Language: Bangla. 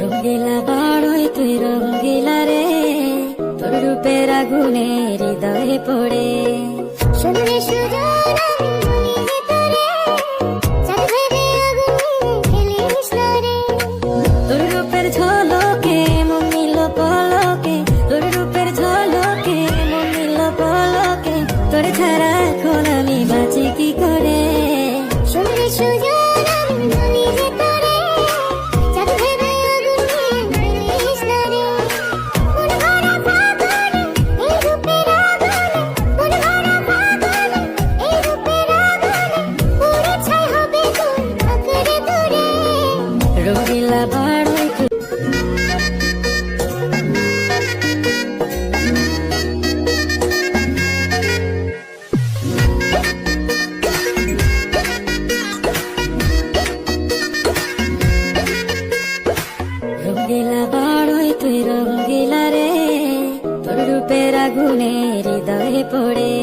রঙ্গিলা বাড়ই তুই রঙ্গিলা রে, তোর রূপের আগুনে হৃদয়ে পড়ে। শুনলে সুজন আমি তোরে, চাঁদ ভেবে আগুনে খেলিস না রে। তোর রূপের ঝলকে মন নিল পলকে, তোর রূপের ঝলকে মন নিল পলকে, তোর ছাড়া এখন আমি বাঁচি কি করে। শুনলে সুজন আমি তোরে, চাঁদ ভেবে আগুনে খেলিস না রে। মন ভরা ফাগুনে এই রূপের আগুনে, মন ভরা ফাগুনে এই রূপের আগুনে, পুরে ছাই হবে তোর আঁকড়ে ধরে। রঙ্গিলা বাড়ই তুই রঙ্গিলা বাড়ই তুই রঙ্গিলা রে, তোর রূপের আগুনে হৃদয়ে পড়ে।